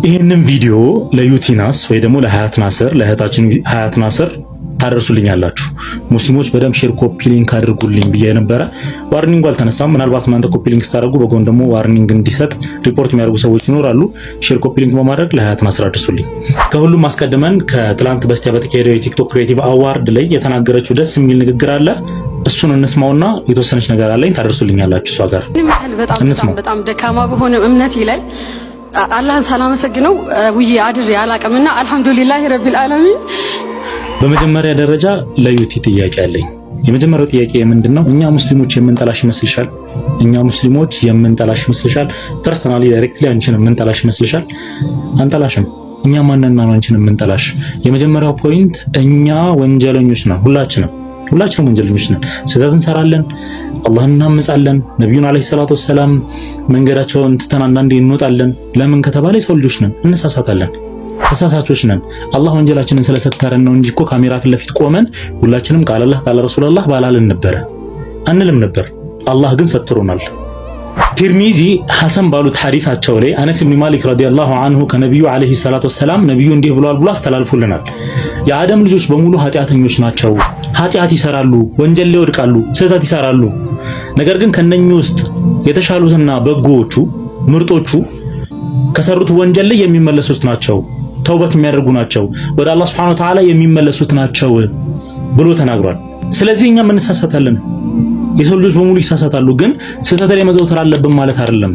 ይህንን ቪዲዮ ለዩቲናስ ወይ ደግሞ ለሀያት ናስር ለእህታችን ሀያት ናስር ታደርሱልኛላችሁ። ሙስሊሞች በደም ሼር ኮፒ ሊንክ አድርጉልኝ ብዬ ነበረ። ዋርኒንግ አልተነሳም። ምናልባት እናንተ ኮፒ ሊንክ ስታደርጉ በጎን ደግሞ ዋርኒንግ እንዲሰጥ ሪፖርት የሚያደርጉ ሰዎች ይኖራሉ። ሼር ኮፒ ሊንክ በማድረግ ለሀያት ናስር አድርሱልኝ። ከሁሉም አስቀድመን ከትላንት በስቲያ በተካሄደው የቲክቶክ ክሬቲቭ አዋርድ ላይ የተናገረችው ደስ የሚል ንግግር አለ። እሱን እንስማውና የተወሰነች ነገር አለኝ ታደርሱልኛላችሁ። እሷ ጋር በጣም ደካማ በሆነ እምነት ላይ አላህን ሳላመሰግነው ውዬ አድሬ አላቅምና አልሐምዱሊላህ ረቢል ዓለሚን። በመጀመሪያ ደረጃ ለዩቲ ጥያቄ አለኝ። የመጀመሪያው ጥያቄ ምንድነው? እኛ ሙስሊሞች የምንጠላሽ ይመስልሻል? እኛ ሙስሊሞች የምንጠላሽ ይመስልሻል? ፐርሰናሊ ዳይሬክትሊ አንቺን የምንጠላሽ ይመስልሻል? አንጠላሽም። እኛ ማንነና ነው አንቺን የምንጠላሽ? የመጀመሪያው ፖይንት እኛ ወንጀለኞች ነን። ሁላችንም ወንጀለኞች ነን። ስህተት እንሰራለን፣ አላህን እናምጻለን፣ ነብዩን አለይሂ ሰላቱ ወሰላም መንገዳቸውን ትተን አንዳንዴ እንወጣለን። ለምን ከተባለ የሰው ልጆች ነን፣ እንሳሳታለን፣ ተሳሳቾች ነን። አላህ ወንጀላችንን ስለሰተረን ነው እንጂ እኮ ካሜራ ፊት ለፊት ቆመን ሁላችንም ቃል አላህ ቃል ረሱላህ ባላልን ነበር አንልም ነበር። አላህ ግን ሰትሮናል። ትርሚዚ ሐሰን ባሉት ሐዲታቸው ላይ አነስ ኢብኑ ማሊክ ረዲየላሁ ዐንሁ ከነብዩ አለይሂ ሰላቱ ወሰላም ነብዩ እንዲህ ብለዋል ብሎ አስተላልፎልናል። የአደም ልጆች በሙሉ ኃጢአተኞች ናቸው። ኃጢአት ይሰራሉ፣ ወንጀል ላይ ይወድቃሉ፣ ስህተት ይሰራሉ። ነገር ግን ከነኚህ ውስጥ የተሻሉትና በጎዎቹ ምርጦቹ ከሰሩት ወንጀል ላይ የሚመለሱት ናቸው፣ ተውበት የሚያደርጉ ናቸው፣ ወደ አላህ Subhanahu Wa Ta'ala የሚመለሱት ናቸው ብሎ ተናግሯል። ስለዚህ እኛም እንሳሳታለን፣ የሰው ልጆች በሙሉ ይሳሳታሉ። ግን ስህተት ላይ መዘውተር አለብን ማለት አይደለም።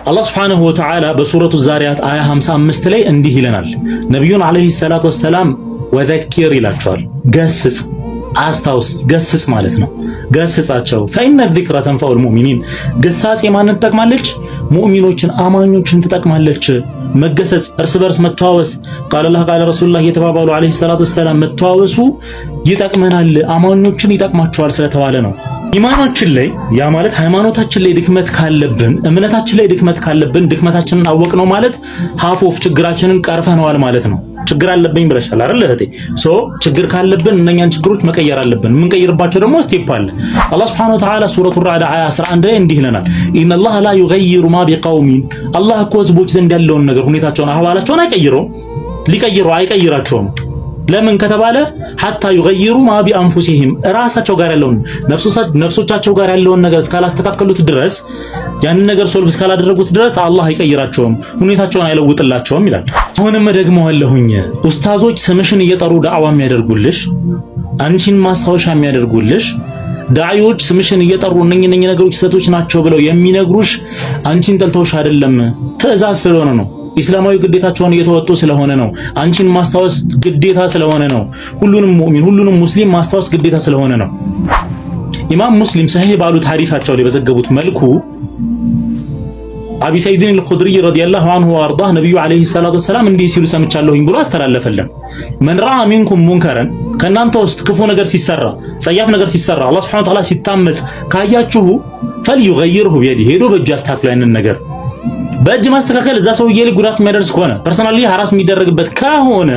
አላህ Subhanahu Wa Ta'ala በሱረቱ ዛሪያት አያ 55 ላይ እንዲህ ይለናል። ነብዩን አለይሂ ሰላቱ ወሰላም ወዘኪር ይላቸዋል። ገስጽ፣ አስታውስ፣ ገስጽ ማለት ነው። ገስጻቸው ፈኢነ ዚክራ ተንፈዑል ሙእሚኒን። ግሳጼ ማንን ትጠቅማለች? ሙእሚኖችን አማኞችን ትጠቅማለች። መገሰጽ፣ እርስ በርስ መተዋወስ፣ ቃለ አላህ ቃለ ረሱላህ እየተባባሉ አለይሂ ሰላቱ ወሰላም መተዋወሱ ይጠቅመናል፣ አማኞችን ይጠቅማቸዋል ስለተባለ ነው። ኢማናችን ላይ ያ ማለት ሃይማኖታችን ላይ ድክመት ካለብን፣ እምነታችን ላይ ድክመት ካለብን ድክመታችንን አወቅነው ማለት ሀፍ ኦፍ ችግራችንን ቀርፈነዋል ማለት ነው። ችግር አለብኝ ብለሻል አይደል እህቴ? ችግር ካለብን እነኛን ችግሮች መቀየር አለብን። የምንቀይርባቸው ደግሞ ስቴፕ አለ። አላህ Subhanahu Wa Ta'ala ሱረቱ ራዕድ አያ 11 ላይ እንዲህ ይለናል፣ ኢነላህ ላ ዩገይሩ ማ ቢቀውሚን። አላህ እኮ ህዝቦች ዘንድ ያለውን ነገር ሁኔታቸውን፣ አህዋላቸውን አይቀይራቸውም። ለምን ከተባለ ሐታ ዩገይሩ ማ ቢአንፉሲሂም፣ ራሳቸው ጋር ያለውን ነፍሶቻቸው ጋር ያለውን ነገር እስካላስተካከሉት ድረስ፣ ያንን ነገር ሶልቭ እስካላደረጉት ድረስ አላህ አይቀይራቸውም፣ ሁኔታቸውን አይለውጥላቸውም ይላል። አሁንም ደግሞ አለሁኝ ኡስታዞች ስምሽን እየጠሩ ዳዕዋ የሚያደርጉልሽ፣ አንቺን ማስታወሻ የሚያደርጉልሽ ዳዒዎች ስምሽን እየጠሩ እነኚህ ነገሮች ስህተቶች ናቸው ብለው የሚነግሩሽ አንቺን ጠልተውሽ አይደለም፣ ትዕዛዝ ስለሆነ ነው። ኢስላማዊ ግዴታቸውን እየተወጡ ስለሆነ ነው። አንቺን ማስታወስ ግዴታ ስለሆነ ነው። ሁሉንም ሙእሚን ሁሉንም ሙስሊም ማስታወስ ግዴታ ስለሆነ ነው። ኢማም ሙስሊም ሰሂህ ባሉት ሐዲሳቸው ላይ በዘገቡት መልኩ አቢ ሰዒድ አልኹድሪ ረዲየላሁ ዐንሁ ወአርዳህ ነብዩ አለይሂ ሰላቱ ወሰላም እንዲህ ሲሉ ሰምቻለሁኝ ብሎ አስተላለፈልን። መን ረአ ሚንኩም ሙንከረን፣ ከእናንተ ውስጥ ክፉ ነገር ሲሰራ፣ ጸያፍ ነገር ሲሰራ፣ አላህ Subhanahu Wa Ta'ala ሲታመጽ ካያችሁ ፈልዩገይርሁ ቢየዲሂ፣ ሄዶ በእጁ ያስተካክል ያንን ነገር። በእጅ ማስተካከል እዛ ሰውዬ ላይ ጉዳት የሚያደርስ ከሆነ ፐርሰናሊ ሐራስ የሚደረግበት ከሆነ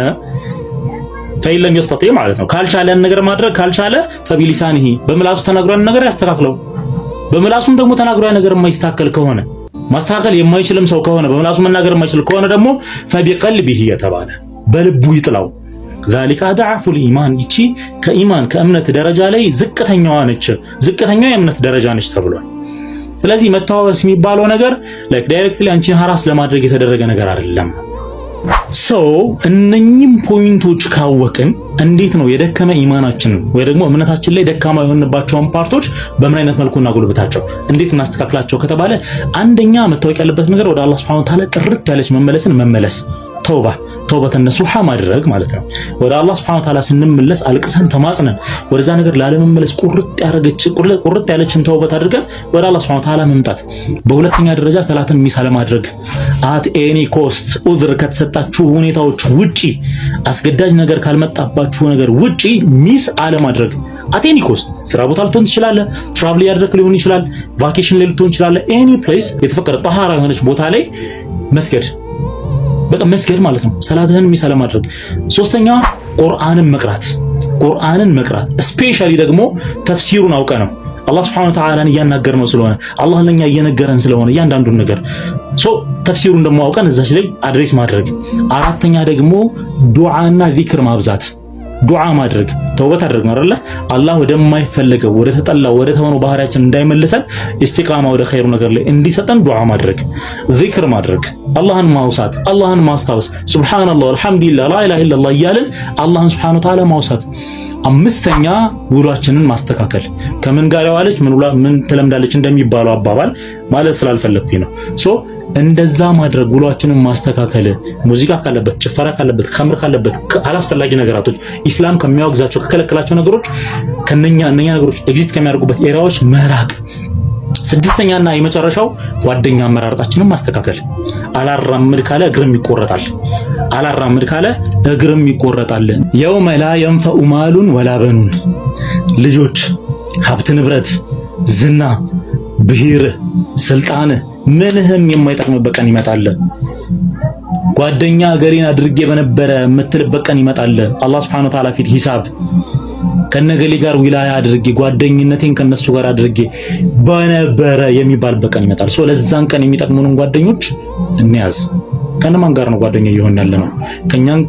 ፈኢለም ይስተጢዕ ማለት ነው። ካልቻለ ያን ነገር ማድረግ ካልቻለ ፈቢሊሳኒሂ፣ በምላሱ ተናግሮ ያን ነገር ያስተካክለው። በምላሱም ደግሞ ተናግሮ ያን ነገር የማይስተካከል ከሆነ ማስተካከል የማይችልም ሰው ከሆነ በምላሱ መናገር የማይችል ከሆነ ደግሞ ፈቢቀልቢሂ የተባለ በልቡ ይጥላው። ዛሊካ አድዓፉል ኢማን፣ ይቺ ከኢማን ከእምነት ደረጃ ላይ ዝቅተኛዋ ነች፣ ዝቅተኛው የእምነት ደረጃ ነች ተብሏል። ስለዚህ መተዋወስ የሚባለው ነገር ዳይሬክትሊ አንቺን ሐራስ ለማድረግ የተደረገ ነገር አይደለም። እነኚህም ፖይንቶች ካወቅን እንዴት ነው የደከመ ኢማናችንን ወይ ደግሞ እምነታችን ላይ ደካማ የሆንባቸውን ፓርቶች በምን አይነት መልኩ እናጎልብታቸው፣ እንዴት እናስተካክላቸው ከተባለ አንደኛ መታወቅ ያለበት ነገር ወደ አላህ Subhanahu Wa Ta'ala ጥርት ያለች መመለስ፣ ተውበተ ነሱሃ ማድረግ ማለት ነው። ወደ አላህ Subhanahu Wa Ta'ala ስንመለስ አልቅሰን ተማጽነን ወደዛ ነገር ላለመመለስ ቁርጥ ያለችን ተውበት አድርገን ወደ አላህ Subhanahu Wa Ta'ala መምጣት። በሁለተኛ ደረጃ ሰላትን ሚስ አለማድረግ፣ አት ኤኒ ኮስት ኡዝር ከተሰጣችሁ ሁኔታዎች ውጪ፣ አስገዳጅ ነገር ካልመጣባችሁ ነገር ውጪ ሚስ አለማድረግ። አት ኤኒ ኮስት ስራ ቦታ ልትሆን ትችላለህ፣ ትራቭል ያደረክ ሊሆን ይችላል፣ ቫኬሽን ላይ ልትሆን ይችላል። ኤኒ ፕሌስ የተፈቀደ ጣሃራ የሆነች ቦታ ላይ መስገድ ማለት ነው። ሰላትህን ሚስ አለማድረግ። ሶስተኛ ቁርአንን መቅራት፣ ስፔሻሊ ደግሞ ተፍሲሩን አውቀ ነው። አላህ Subhanahu Wa Ta'ala እያናገርነው ስለሆነ አላህ ለኛ እየነገረን ስለሆነ እያንዳንዱን ነገር ተፍሲሩን ደግሞ አውቀን እዛች ላይ አድሬስ ማድረግ። አራተኛ ደግሞ ዱዓና ዚክር ማብዛት። ዱዓ ማድረግ ተውበት አድርገን አይደለ አላህ ወደማይፈልገው ወደ ተጠላው ወደ ተሆነው ባህሪያችን እንዳይመልሰን ኢስቲቃማ ወደ ኸይሩ ነገር ላይ እንዲሰጠን ዱዓ ማድረግ፣ ዚክር ማድረግ፣ አላህን ማውሳት፣ አላህን ማስታወስ፣ ሱብሃንአላህ ወልሐምዱሊላህ ላኢላሃ ኢለላህ እያልን አላህን ሱብሃነሁ ወተዓላ ማውሳት። አምስተኛ ውሏችንን ማስተካከል። ከምን ጋር ያዋለች ምን ትለምዳለች እንደሚባለው አባባል ማለት ስላልፈለኩኝ ነው። እንደዛ ማድረግ ውሏችንን ማስተካከል። ሙዚቃ ካለበት፣ ጭፈራ ካለበት፣ ኸምር ካለበት፣ አላስፈላጊ ነገራቶች ኢስላም ከሚያወግዛቸው ከከለከላቸው ነገሮች እነኛ ነገሮች ኤግዚስት ከሚያደርጉበት ኤሪያዎች መራቅ። ስድስተኛና የመጨረሻው ጓደኛ አመራረጣችንን ማስተካከል። አላራምድ ካለ እግርም ይቆረጣል። አላራምድ ካለ እግርም ይቆረጣል። የውመ ላ የንፈኡ ማሉን ወላ በኑን፣ ልጆች፣ ሀብት ንብረት፣ ዝና፣ ብሔር፣ ስልጣን ምንህም የማይጠቅምበት ቀን ይመጣል። ጓደኛ ገሪን አድርጌ በነበረ የምትልበት ቀን ይመጣል። አላህ Subhanahu Wa Ta'ala ፊት ሂሳብ ከነገሌ ጋር ዊላያ አድርጌ ጓደኝነቴን ከነሱ ጋር አድርጌ በነበረ የሚባልበት ቀን ይመጣል። ለዛን ቀን የሚጠቅሙንን ጓደኞች እንያዝ። ከነማን ጋር ነው ጓደኛ እየሆንን ያለነው?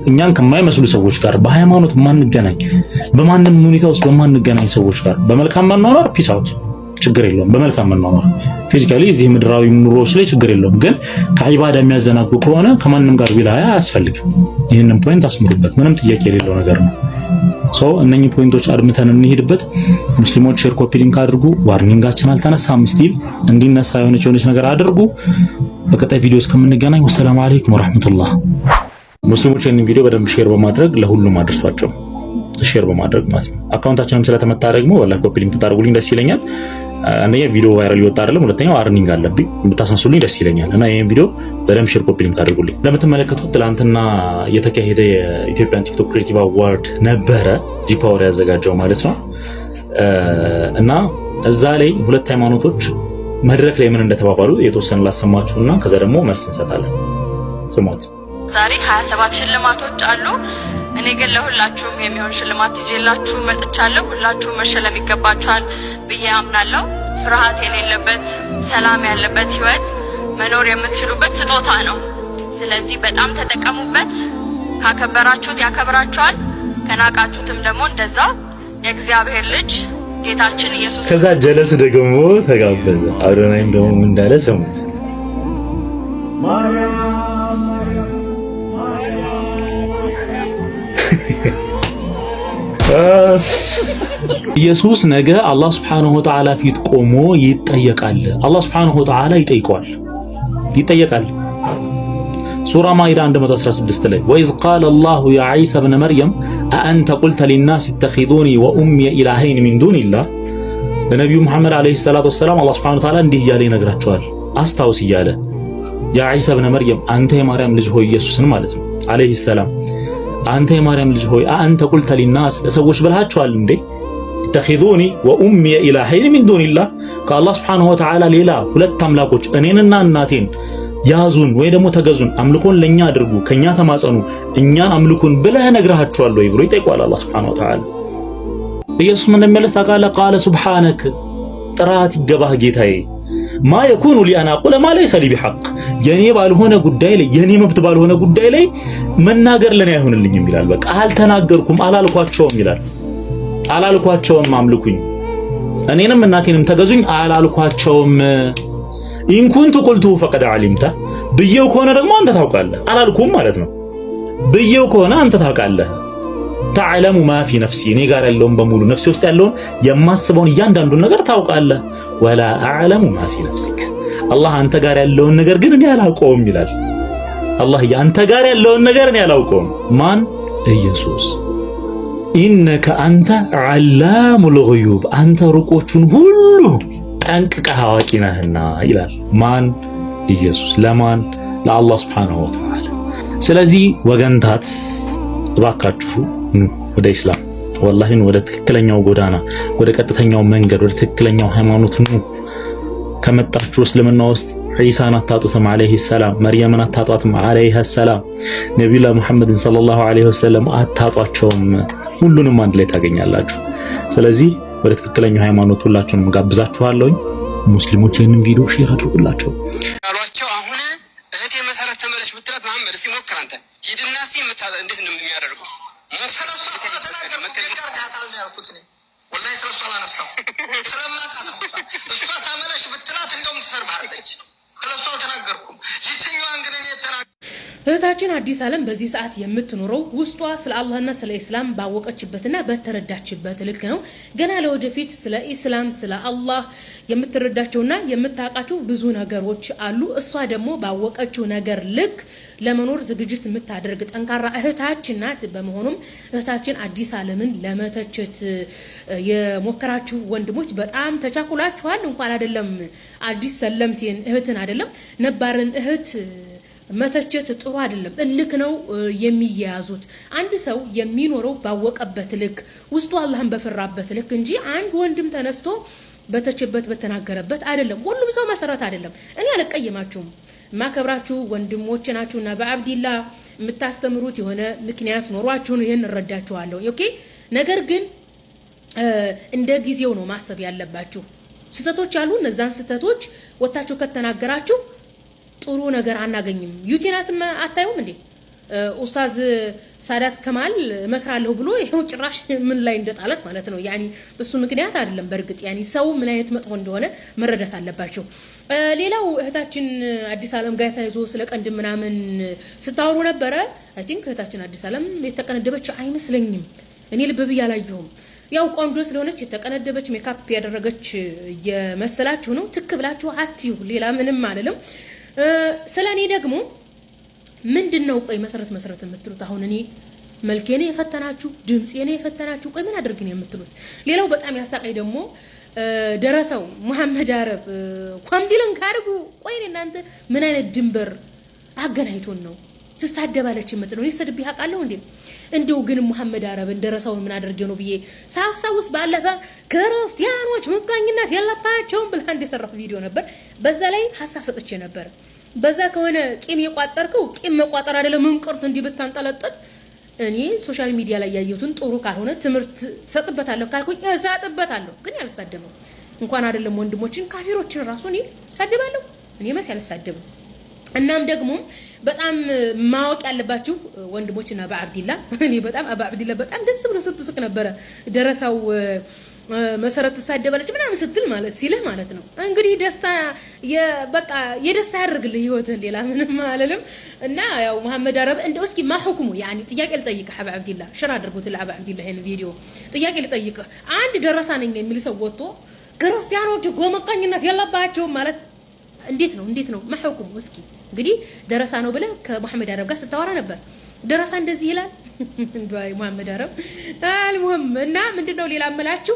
እኛን ከማይመስሉ ሰዎች ጋር፣ በሃይማኖት ማንገናኝ፣ በማንም ሁኔታ ውስጥ በማንገናኝ ሰዎች ጋር በመልካም መኗኗር ፒስ አውት ችግር የለውም። በመልካም መኗኗር ፊዚካሊ እዚህ ምድራዊ ኑሮች ላይ ችግር የለውም። ግን ከዒባዳ የሚያዘናጉ ከሆነ ከማንም ጋር ዊላያ አያስፈልግም። ይህንን ፖይንት አስምሩበት። ምንም ጥያቄ የሌለው ነገር ነው። እነኚህ ፖይንቶች አድምተን እንሄድበት። ሙስሊሞች ሼር፣ ኮፒ ሊንክ አድርጉ። ዋርኒንጋችን አልተነሳም ስቲል እንዲነሳ የሆነች ነገር አድርጉ። በቀጣይ ቪዲዮ እስከምንገናኝ ወሰላሙ አለይኩም ወራህመቱላህ። ሙስሊሞች ይህንን ቪዲዮ በደንብ ሼር በማድረግ ለሁሉም አድርሷቸው። ሼር በማድረግ ማለት ነው። አካውንታችንም ስለተመታ ደግሞ ወላሂ ኮፒ ሊንክ ታደርጉልኝ ደስ ይለኛል። አንደኛ ቪዲዮ ቫይራል ይወጣ አይደለም፣ ሁለተኛው አርኒንግ አለብኝ ብታስነሱልኝ ደስ ይለኛል። እና ይሄን ቪዲዮ በደንብ ሼር ኮፒ ሊንክ አድርጉልኝ። እንደምትመለከቱት ትላንትና የተካሄደ የኢትዮጵያን ቲክቶክ ክሬቲቭ አዋርድ ነበረ ጂፓወር ያዘጋጀው ማለት ነው። እና እዛ ላይ ሁለት ሃይማኖቶች መድረክ ላይ ምን እንደተባባሉ የተወሰነ ላሰማችሁና ከዛ ደግሞ መልስ እንሰጣለን። ስሟት። ዛሬ 27 ሽልማቶች አሉ። እኔ ግን ለሁላችሁም የሚሆን ሽልማት ይዤላችሁ መጥቻለሁ። ሁላችሁም መሸለም ይገባችኋል ብዬ አምናለሁ። ፍርሃት የሌለበት ሰላም ያለበት ህይወት መኖር የምትችሉበት ስጦታ ነው። ስለዚህ በጣም ተጠቀሙበት። ካከበራችሁት ያከብራችኋል፣ ከናቃችሁትም ደግሞ እንደዛው። የእግዚአብሔር ልጅ ጌታችን ኢየሱስ ከዛ ጀለስ ደግሞ ተጋበዘ። አዶናይም ደግሞ ምን እንዳለ ሰሙት። ኢየሱስ ነገ አላህ Subhanahu Wa Ta'ala ፊት ቆሞ ይጠየቃል። አላህ Subhanahu Wa Ta'ala ይጠይቀዋል። ሱራ ማኢዳ 116 ላይ ወኢዝ ቃለ አላሁ ያ ዒሳ ብነ መርየም አአንተ ቁልተ ሊናስ ኢተኺዙኒ ወኡሚ ኢላሀይን ሚን ዱኒላህ። ለነቢዩ መሐመድ ዓለይሂ ሰላቱ ወሰላም አላህ Subhanahu Wa Ta'ala እንዲህ እያለ ይነግራቸዋል። አስታውስ እያለ ያ ዒሳ ብነ መርየም አንተ የማርያም ልጅ ሆይ ኢየሱስን ማለት ነው ዓለይሂ ሰላም አንተ የማርያም ልጅ ሆይ አንተ ቁልተ ሊናስ ለሰዎች ብለሃቸዋል እንዴ ኢተኺዙኒ ወኡሚ ኢላሀይን ሚን ዱኒላህ ከአላህ Subhanahu Wa Ta'ala ሌላ ሁለት አምላኮች እኔንና እናቴን ያዙን ወይ ደግሞ ተገዙን፣ አምልኮን ለኛ አድርጉ፣ ከኛ ተማጸኑ፣ እኛን አምልኩን ብለህ ነግረሃቸዋል ወይ ብሎ ይጠይቋል አላህ Subhanahu Wa Ta'ala። ኢየሱስ ምን እንደሚመለስ ታውቃለህ? ቃለ ሱብሃነክ ጥራት ይገባህ ጌታዬ ማ የኩኑ ሊ አን አቁለ ማ ለይሰ ሊ ቢሐቅ የኔ ባልሆነ ጉዳይ ላይ የኔ መብት ባልሆነ ጉዳይ ላይ መናገር ለኔ አይሆንልኝም ይላል። በቃ አልተናገርኩም አላልኳቸውም ይላል። አላልኳቸውም አምልኩኝ እኔንም እናቴንም ተገዙኝ አላልኳቸውም። ኢን ኩንቱ ቁልቱ ፈቀድ ዓሊምተ ብዬው ከሆነ ደግሞ አንተ ታውቃለህ። አላልኩም ማለት ነው። ብዬው ከሆነ አንተ ታውቃለህ። ተዕለሙ ማ ፊ ነፍሲ እኔ ጋር ያለውን በሙሉ ነፍሴ ውስጥ ያለውን የማስበውን እያንዳንዱን ነገር ታውቃለህ። ወላ አዕለሙ ማ ፊ ነፍሲክ አላህ አንተ ጋር ያለውን ነገር ግን እኔ አላውቀውም ይላል። አላህ አንተ ጋር ያለውን ነገር እኔ አላውቀውም። ማን? ኢየሱስ። ኢነከ አንተ ዓላሙል ጉዩብ አንተ ሩቆቹን ሁሉ ጠንቅቀህ አዋቂ ነህና ይላል። ማን? ኢየሱስ። ለማን? ለአላህ Subhanahu Wa Ta'ala። ስለዚህ ወገንታት እባካችሁ ወደ ኢስላም ወላሂ ወደ ትክክለኛው ጎዳና ወደ ቀጥተኛው መንገድ ወደ ትክክለኛው ሃይማኖት ነው። ከመጣችሁ እስልምና ውስጥ ዒሳን አታጡትም አለይሂ ሰላም፣ መርየምን አታጧትም አለይሃ ሰላም፣ ነብዩላህ ሙሐመድን ሰለላሁ ዐለይሂ ወሰለም አታጧቸውም። ሁሉንም አንድ ላይ ታገኛላችሁ። ስለዚህ ወደ ትክክለኛው ሃይማኖት ሁላችሁንም ጋብዛችኋለሁ። ሙስሊሞች ይህንን ቪዲዮ ሼር አድርጉላቸው። አሏቸው አሁን እህቴ መሰረት ተመለሽ ብትላት መሐመድ እስቲ ሞክር አንተ ሂድና እስቲ እንዴት ነው የሚያደርገው? ወላሂ ስለሷ አላነሳው ስለማውቃት ነው። እሷ ተመለሽ ብትላት እንደውም ትሰርብሃለች። ስለሷ አልተናገርኩም። ይችኛዋን ግን እኔ እህታችን አዲስ ዓለም በዚህ ሰዓት የምትኖረው ውስጧ ስለ አላህና ስለ ኢስላም ባወቀችበትና በተረዳችበት ልክ ነው። ገና ለወደፊት ስለ ኢስላም ስለ አላህ የምትረዳቸውና የምታውቃቸው ብዙ ነገሮች አሉ። እሷ ደግሞ ባወቀችው ነገር ልክ ለመኖር ዝግጅት የምታደርግ ጠንካራ እህታችን ናት። በመሆኑም እህታችን አዲስ ዓለምን ለመተቸት የሞከራችሁ ወንድሞች በጣም ተቻኩላችኋል። እንኳን አይደለም አዲስ ሰለምቴን እህትን አይደለም ነባርን እህት መተቸት ጥሩ አይደለም። እልክ ነው የሚያያዙት። አንድ ሰው የሚኖረው ባወቀበት ልክ ውስጡ አላህን በፈራበት ልክ እንጂ አንድ ወንድም ተነስቶ በተቸበት በተናገረበት አይደለም። ሁሉም ሰው መሰረት አይደለም። እኔ አልቀየማችሁም። ማከብራችሁ ወንድሞች ናችሁና በአብዲላ የምታስተምሩት የሆነ ምክንያት ኖሯችሁ ነው። ይሄን እረዳችኋለሁ። ኦኬ። ነገር ግን እንደ ጊዜው ነው ማሰብ ያለባችሁ። ስተቶች አሉ። እነዛን ስተቶች ወጣችሁ ከተናገራችሁ ጥሩ ነገር አናገኝም። ዩቲናስም አታዩም እንዴ? ኡስታዝ ሳዳት ከማል መክራለሁ ብሎ ይሄው ጭራሽ ምን ላይ እንደጣለት ማለት ነው። ያኒ በሱ ምክንያት አይደለም። በርግጥ ያኒ ሰው ምን አይነት መጥፎ እንደሆነ መረዳት አለባቸው። ሌላው እህታችን አዲስ ዓለም ጋር ተያይዞ ስለ ቀንድ ምናምን ስታወሩ ነበረ። አይ ቲንክ እህታችን አዲስ ዓለም የተቀነደበች አይመስለኝም። እኔ ልብ ብዬ አላየሁም። ያው ቆንጆ ስለሆነች የተቀነደበች ሜካፕ ያደረገች የመሰላችሁ ነው። ትክ ብላችሁ አትዩ። ሌላ ምንም አይደለም። ስለኔ ደግሞ ምንድነው ቆይ መሰረት የምትሉት? አሁን እኔ መልኬኔ የፈተናችሁ ድምጼኔ የፈተናችሁ ቆይ ምን አድርግ ነው የምትሉት? ሌላው በጣም ያሳቀኝ ደግሞ ደረሰው መሐመድ አረብ ኮምቢልን ካርጉ ቆይ እናንተ ምን አይነት ድንበር አገናኝቶን ነው ትስታደባለች የምትለው? እኔ ሰድብ ያቃለሁ እንዴ? እንደው ግን መሐመድ አረብን ደረሰውን ምን አድርጌ ነው ብዬ ሳስታውስ ባለፈ ክርስቲያኖች ምቀኝነት የለባቸውም ብለህ እንደሰራው ቪዲዮ ነበር። በዛ ላይ ሐሳብ ሰጥቼ ነበር። በዛ ከሆነ ቂም የቋጠርከው ቂም መቋጠር አይደለም እንቅርት እንዲህ ብታንጠለጥል እኔ ሶሻል ሚዲያ ላይ ያየሁትን ጥሩ ካልሆነ ትምህርት ሰጥበታለሁ ካልኩኝ እሰጥበታለሁ። ግን ያልሳደበው እንኳን አይደለም ወንድሞችን ካፊሮችን ራሱ እኔ ሳደባለሁ። እኔ መስ ያልሳደበው እናም ደግሞ በጣም ማወቅ ያለባችሁ ወንድሞችና አብዓብዲላ እኔ በጣም አብዓብዲላ በጣም ደስ ብሎ ስትስቅ ነበረ። ደረሳው መሰረት ተሳደባለች ምናምን ስትል ማለት ሲልህ ማለት ነው። እንግዲህ ደስታ በቃ የደስታ ያደርግልህ ህይወትህን ሌላ ምንም አለለም። እና ያው መሐመድ አረብ እንደው እስኪ ማሁክሙ ያኒ ጥያቄ ልጠይቅህ አብዓብዲላ ሽራ አድርጉት ለአብዓብዲላ ይሄን ቪዲዮ ጥያቄ ልጠይቅህ። አንድ ደረሳ ነኝ የሚል ሰው ወጥቶ ክርስቲያኖች ጎመቃኝነት የለባቸውም ማለት እንዴት ነው ማሁክሙ? እስኪ እንግዲህ ደረሳ ነው ብለህ ከመሐመድ አረብ ጋር ስታወራ ነበር። ደረሳ እንደዚህ ይላል እንደይ መሐመድ አረብ አልሙም። እና ምንድነው ሌላ አመላችሁ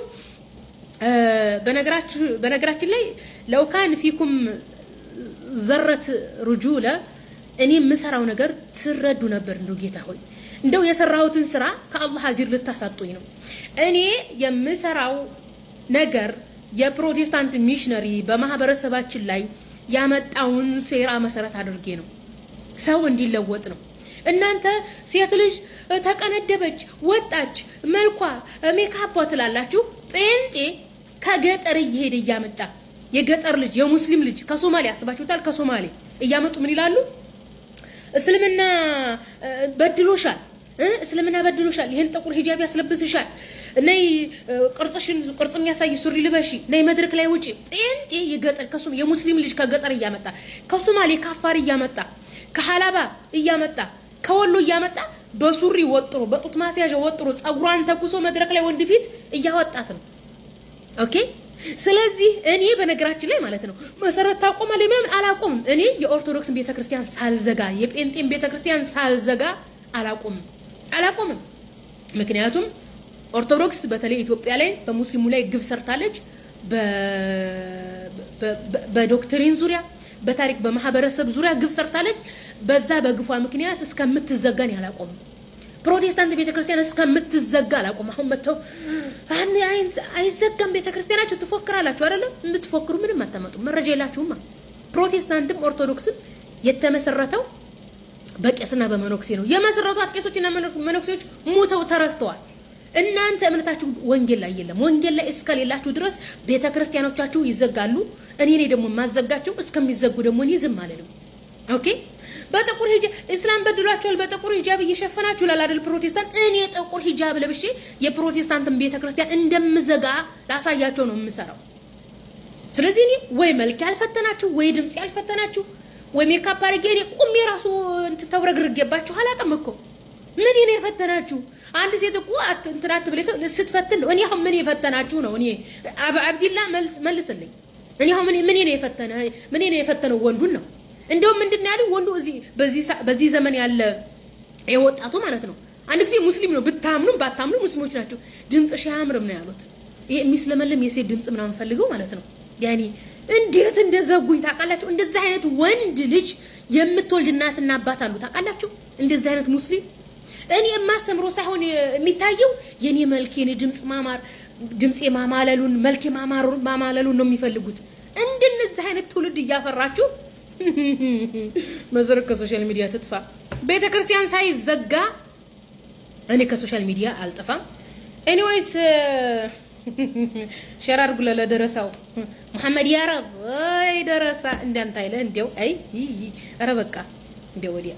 በነገራችን ላይ ለው ካን ፊኩም ዘረት ሩጁላ እኔ የምሰራው ነገር ትረዱ ነበር። እንደው ጌታ ሆይ እንደው የሰራሁትን ስራ ከአላህ አጅር ልታሳጡኝ ነው። እኔ የምሰራው ነገር የፕሮቴስታንት ሚሽነሪ በማህበረሰባችን ላይ ያመጣውን ሴራ መሰረት አድርጌ ነው። ሰው እንዲለወጥ ነው። እናንተ ሴት ልጅ ተቀነደበች ወጣች መልኳ ሜካፕ ትላላችሁ። ጴንጤ ከገጠር እየሄደ እያመጣ የገጠር ልጅ የሙስሊም ልጅ ከሶማሌ አስባችሁታል? ከሶማሌ እያመጡ ምን ይላሉ? እስልምና በድሎሻል፣ እስልምና በድሎሻል፣ ይሄን ጥቁር ሂጃብ ያስለብስሻል፣ ነይ ቅርጽ የሚያሳይ ሱሪ ልበሺ፣ ነይ መድረክ ላይ ውጪ። ጴንጤ የገጠር የሙስሊም ልጅ ከገጠር እያመጣ ከሶማሌ ከአፋር እያመጣ ከሐላባ እያመጣ ከወሎ እያመጣ በሱሪ ወጥሮ በጡት ማስያዣ ወጥሮ ጸጉሯን ተኩሶ መድረክ ላይ ወንድ ፊት እያወጣት ነው። ኦኬ። ስለዚህ እኔ በነገራችን ላይ ማለት ነው መሰረት ታቆማለህ ምናምን አላቆምም። እኔ የኦርቶዶክስን ቤተክርስቲያን ሳልዘጋ የጴንጤን ቤተክርስቲያን ሳልዘጋ አላቆምም። ምክንያቱም ኦርቶዶክስ በተለይ ኢትዮጵያ ላይ በሙስሊሙ ላይ ግፍ ሰርታለች። በዶክትሪን ዙሪያ በታሪክ በማህበረሰብ ዙሪያ ግፍ ሰርታለች። በዛ በግፏ ምክንያት እስከምትዘጋን ያላቆም ፕሮቴስታንት ቤተክርስቲያን እስከምትዘጋ አላቆም። አሁን መተው አይዘጋም ቤተክርስቲያናችሁ ትፎክራላችሁ አይደለም? የምትፎክሩ ምንም አታመጡ። መረጃ የላችሁማ። ፕሮቴስታንትም ኦርቶዶክስም የተመሰረተው በቄስና በመነኩሴ ነው። የመሰረቷት ቄሶችና መነኩሴዎች ሞተው ተረስተዋል። እናንተ እምነታችሁ ወንጌል ላይ የለም። ወንጌል ላይ እስከሌላችሁ ድረስ ቤተክርስቲያኖቻችሁ ይዘጋሉ። እኔ ደግሞ ማዘጋቸው እስከሚዘጉ ደግሞ እኔ ዝም አልልም። ኦኬ በጥቁር ሂጃብ እስላም በድሏቸዋል። በጥቁር ሂጃብ እየሸፈናችሁ አይደል ፕሮቴስታንት። እኔ ጥቁር ሂጃብ ለብሼ የፕሮቴስታንትን ቤተክርስቲያን እንደምዘጋ ላሳያቸው ነው የምሰራው። ስለዚህ እኔ ወይ መልክ ያልፈተናችሁ ወይ ድምጽ ያልፈተናችሁ ወይ ሜካፕ አድርጌ እኔ ቁሜ ራሱ ተውረግርጌባችሁ አላውቅም እኮ ምን ነው የፈተናችሁ? አንድ ሴት እኮ እንትናት ብለህ ስትፈትን ነው። እኔ አሁን ምን የፈተናችሁ ነው? እኔ አብዲላ መልስልኝ። እኔ አሁን ምን ነው የፈተነ? ምን ነው የፈተነው? ወንዱን ነው እንደው ምንድን ነው ያለው? ወንዱ እዚህ በዚህ ዘመን ያለ የወጣቱ ማለት ነው። አንድ ጊዜ ሙስሊም ነው ብታምኑም ባታምኑ ሙስሊሞች ናቸው። ድምጽሽ አያምርም ነው ያሉት። ይሄ የሚስለመለም የሴት ድምጽ ምናምን ፈልገው ማለት ነው። ያኒ እንዴት እንደዘጉኝ ታውቃላችሁ? እንደዛ አይነት ወንድ ልጅ የምትወልድ እናትና አባት አሉ ታውቃላችሁ? እንደዛ አይነት ሙስሊም እኔ የማስተምሮ ሳይሆን የሚታየው የኔ መልክ የኔ ድምጽ ማማለሉን መልክ ማማለሉን ነው የሚፈልጉት። እንደነዚህ አይነት ትውልድ እያፈራችሁ መዘረከ ከሶሻል ሚዲያ ትጥፋ። ቤተክርስቲያን ሳይዘጋ እኔ ከሶሻል ሚዲያ አልጠፋም። ኤኒዌይስ ሸራር ጉለ ለደረሳው መሐመድ ያረብ ወይ ደረሳ እንዳንተ አይለ እንደው አይ ኧረ በቃ እንደው ወዲያ